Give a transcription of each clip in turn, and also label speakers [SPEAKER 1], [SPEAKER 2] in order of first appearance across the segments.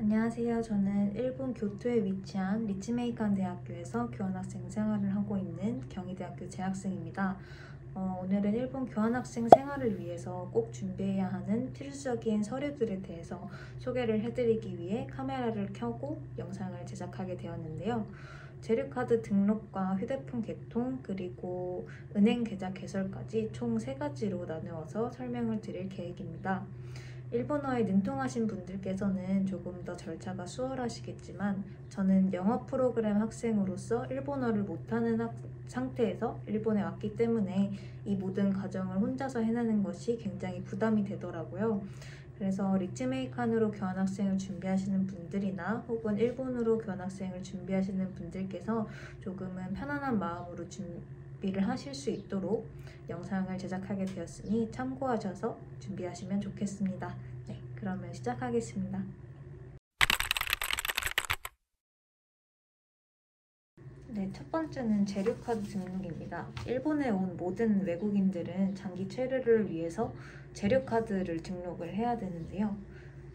[SPEAKER 1] 안녕하세요. 저는 일본 교토에 위치한 리츠메이칸 대학교에서 교환학생 생활을 하고 있는 경희대학교 재학생입니다. 오늘은 일본 교환학생 생활을 위해서 꼭 준비해야 하는 필수적인 서류들에 대해서 소개를 해드리기 위해 카메라를 켜고 영상을 제작하게 되었는데요. 재료카드 등록과 휴대폰 개통, 그리고 은행 계좌 개설까지 총 3가지로 나누어서 설명을 드릴 계획입니다. 일본어에 능통하신 분들께서는 조금 더 절차가 수월하시겠지만 저는 영어 프로그램 학생으로서 일본어를 못하는 상태에서 일본에 왔기 때문에 이 모든 과정을 혼자서 해내는 것이 굉장히 부담이 되더라고요. 그래서 리츠메이칸으로 교환학생을 준비하시는 분들이나 혹은 일본으로 교환학생을 준비하시는 분들께서 조금은 편안한 마음으로 준비를 하실 수 있도록 영상을 제작하게 되었으니 참고하셔서 준비하시면 좋겠습니다. 네, 그러면 시작하겠습니다. 네, 첫 번째는 재료카드 등록입니다. 일본에 온 모든 외국인들은 장기 체류를 위해서 재료카드를 등록을 해야 되는데요.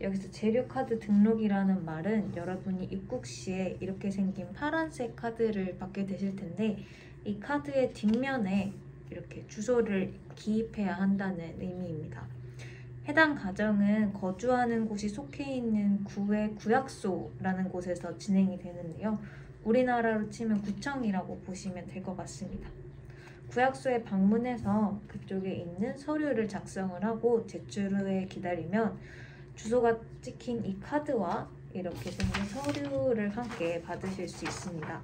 [SPEAKER 1] 여기서 재료카드 등록이라는 말은 여러분이 입국 시에 이렇게 생긴 파란색 카드를 받게 되실 텐데 이 카드의 뒷면에 이렇게 주소를 기입해야 한다는 의미입니다. 해당 과정은 거주하는 곳이 속해 있는 구의 구약소라는 곳에서 진행이 되는데요. 우리나라로 치면 구청이라고 보시면 될 것 같습니다. 구약소에 방문해서 그쪽에 있는 서류를 작성을 하고 제출 후에 기다리면 주소가 찍힌 이 카드와 이렇게 생긴 서류를 함께 받으실 수 있습니다.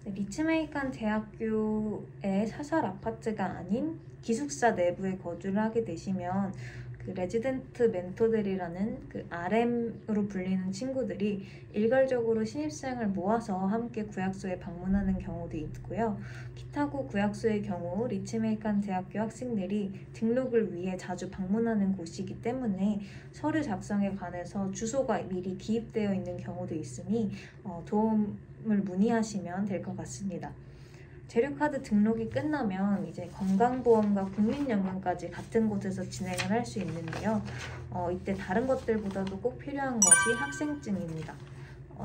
[SPEAKER 1] 리츠메이칸 대학교의 사설 아파트가 아닌 기숙사 내부에 거주를 하게 되시면 그 레지던트 멘토들이라는 그 RM으로 불리는 친구들이 일괄적으로 신입생을 모아서 함께 구약소에 방문하는 경우도 있고요. 키타고 구약소의 경우 리츠메이칸 대학교 학생들이 등록을 위해 자주 방문하는 곳이기 때문에 서류 작성에 관해서 주소가 미리 기입되어 있는 경우도 있으니 도움을 문의하시면 될 것 같습니다. 재료카드 등록이 끝나면 이제 건강보험과 국민연금까지 같은 곳에서 진행을 할 수 있는데요. 이때 다른 것들보다도 꼭 필요한 것이 학생증입니다.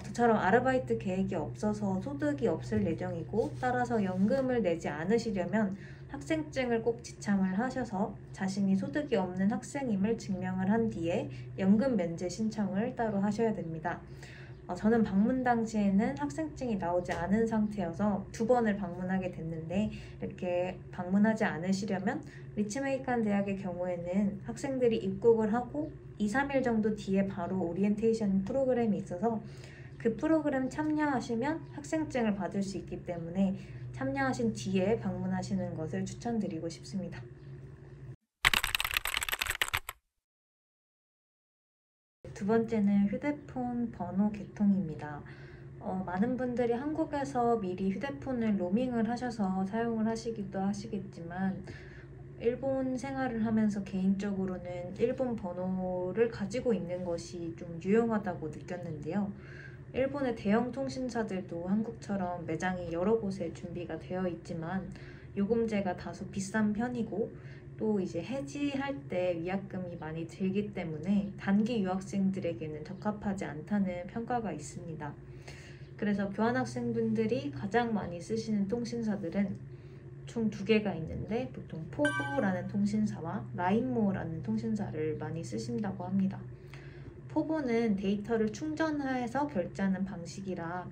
[SPEAKER 1] 저처럼 아르바이트 계획이 없어서 소득이 없을 예정이고 따라서 연금을 내지 않으시려면 학생증을 꼭 지참을 하셔서 자신이 소득이 없는 학생임을 증명을 한 뒤에 연금 면제 신청을 따로 하셔야 됩니다. 저는 방문 당시에는 학생증이 나오지 않은 상태여서 2번을 방문하게 됐는데 이렇게 방문하지 않으시려면 리츠메이칸 대학의 경우에는 학생들이 입국을 하고 2-3일 정도 뒤에 바로 오리엔테이션 프로그램이 있어서 그 프로그램 참여하시면 학생증을 받을 수 있기 때문에 참여하신 뒤에 방문하시는 것을 추천드리고 싶습니다. 두 번째는 휴대폰 번호 개통입니다. 많은 분들이 한국에서 미리 휴대폰을 로밍을 하셔서 사용을 하시기도 하시겠지만 일본 생활을 하면서 개인적으로는 일본 번호를 가지고 있는 것이 좀 유용하다고 느꼈는데요. 일본의 대형 통신사들도 한국처럼 매장이 여러 곳에 준비가 되어 있지만 요금제가 다소 비싼 편이고 또 이제 해지할 때 위약금이 많이 들기 때문에 단기 유학생들에게는 적합하지 않다는 평가가 있습니다. 그래서 교환학생분들이 가장 많이 쓰시는 통신사들은 총 2개가 있는데 보통 포보라는 통신사와 라인모라는 통신사를 많이 쓰신다고 합니다. 포보는 데이터를 충전해서 결제하는 방식이라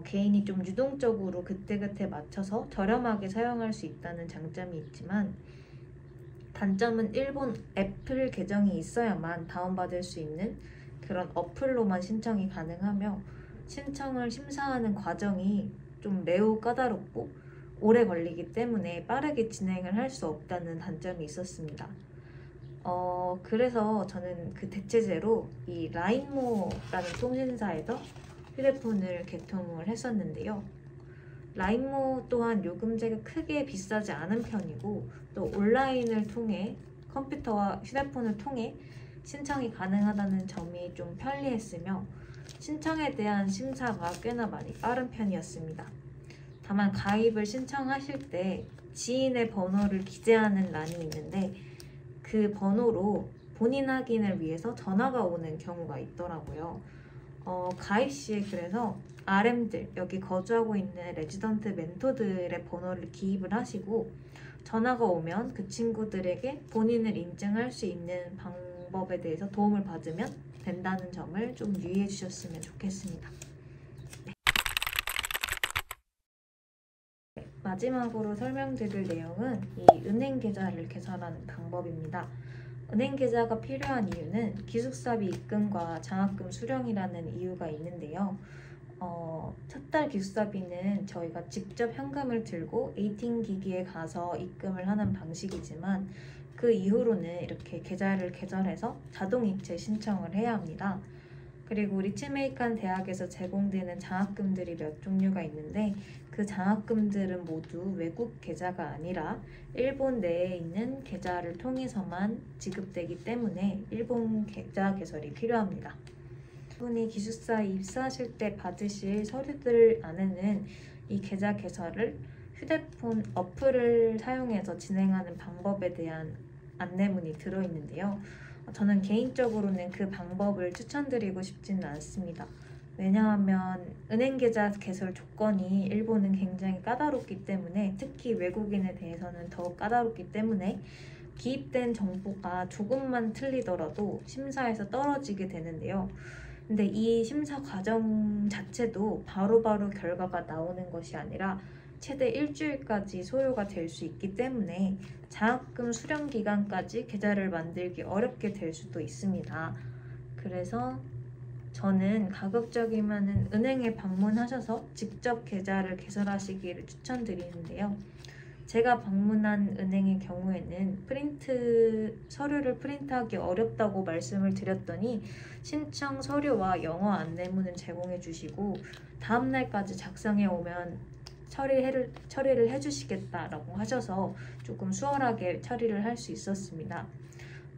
[SPEAKER 1] 개인이 좀 유동적으로 그때그때 맞춰서 저렴하게 사용할 수 있다는 장점이 있지만 단점은 일본 애플 계정이 있어야만 다운받을 수 있는 그런 어플로만 신청이 가능하며 신청을 심사하는 과정이 좀 매우 까다롭고 오래 걸리기 때문에 빠르게 진행을 할 수 없다는 단점이 있었습니다. 그래서 저는 그 대체제로 이 라인모라는 통신사에서 휴대폰을 개통을 했었는데요. 라인모 또한 요금제가 크게 비싸지 않은 편이고 또 온라인을 통해 컴퓨터와 휴대폰을 통해 신청이 가능하다는 점이 좀 편리했으며 신청에 대한 심사가 꽤나 많이 빠른 편이었습니다. 다만 가입을 신청하실 때 지인의 번호를 기재하는 란이 있는데 그 번호로 본인 확인을 위해서 전화가 오는 경우가 있더라고요. 가희 씨 그래서 RM들, 여기 거주하고 있는 레지던트 멘토들의 번호를 기입을 하시고 전화가 오면 그 친구들에게 본인을 인증할 수 있는 방법에 대해서 도움을 받으면 된다는 점을 좀 유의해 주셨으면 좋겠습니다. 마지막으로 설명드릴 내용은 이 은행 계좌를 개설하는 방법입니다. 은행 계좌가 필요한 이유는 기숙사비 입금과 장학금 수령이라는 이유가 있는데요. 첫 달 기숙사비는 저희가 직접 현금을 들고 ATM 기기에 가서 입금을 하는 방식이지만 그 이후로는 이렇게 계좌를 개설해서 자동 이체 신청을 해야 합니다. 그리고 리츠메이칸 대학에서 제공되는 장학금들이 몇 종류가 있는데 그 장학금들은 모두 외국 계좌가 아니라 일본 내에 있는 계좌를 통해서만 지급되기 때문에 일본 계좌 개설이 필요합니다. 분이 기숙사에 입사하실 때 받으실 서류들 안에는 이 계좌 개설을 휴대폰 어플을 사용해서 진행하는 방법에 대한 안내문이 들어있는데요. 저는 개인적으로는 그 방법을 추천드리고 싶지는 않습니다. 왜냐하면 은행 계좌 개설 조건이 일본은 굉장히 까다롭기 때문에 특히 외국인에 대해서는 더욱 까다롭기 때문에 기입된 정보가 조금만 틀리더라도 심사에서 떨어지게 되는데요. 근데 이 심사 과정 자체도 바로바로 결과가 나오는 것이 아니라 최대 일주일까지 소요가 될 수 있기 때문에 장학금 수령 기간까지 계좌를 만들기 어렵게 될 수도 있습니다. 그래서 저는 가급적이면 은행에 방문하셔서 직접 계좌를 개설하시기를 추천드리는데요. 제가 방문한 은행의 경우에는 서류를 프린트하기 어렵다고 말씀을 드렸더니 신청 서류와 영어 안내문을 제공해 주시고 다음날까지 작성해 오면 처리를 해주시겠다라고 하셔서 조금 수월하게 처리를 할 수 있었습니다.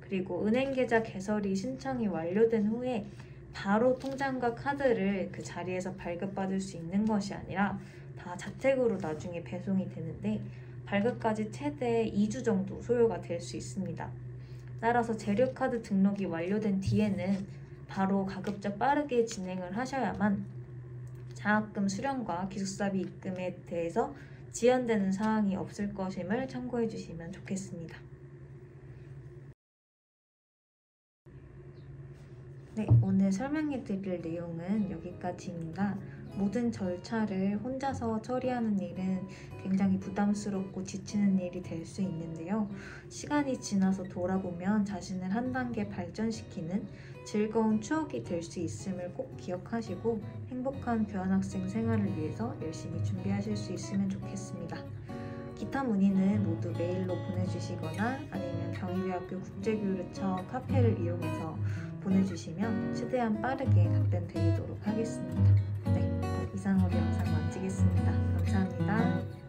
[SPEAKER 1] 그리고 은행 계좌 개설이 신청이 완료된 후에 바로 통장과 카드를 그 자리에서 발급받을 수 있는 것이 아니라 다 자택으로 나중에 배송이 되는데 발급까지 최대 2주 정도 소요가 될 수 있습니다. 따라서 재료카드 등록이 완료된 뒤에는 바로 가급적 빠르게 진행을 하셔야만 장학금 수령과 기숙사비 입금에 대해서 지연되는 사항이 없을 것임을 참고해 주시면 좋겠습니다. 네, 오늘 설명해 드릴 내용은 여기까지입니다. 모든 절차를 혼자서 처리하는 일은 굉장히 부담스럽고 지치는 일이 될 수 있는데요. 시간이 지나서 돌아보면 자신을 한 단계 발전시키는 즐거운 추억이 될 수 있음을 꼭 기억하시고 행복한 교환학생 생활을 위해서 열심히 준비하실 수 있으면 좋겠습니다. 기타 문의는 모두 메일로 보내주시거나 아니면 경희대학교 국제교류처 카페를 이용해서 보내주시면 최대한 빠르게 답변 드리도록 하겠습니다. 네, 이상으로 영상 마치겠습니다. 감사합니다.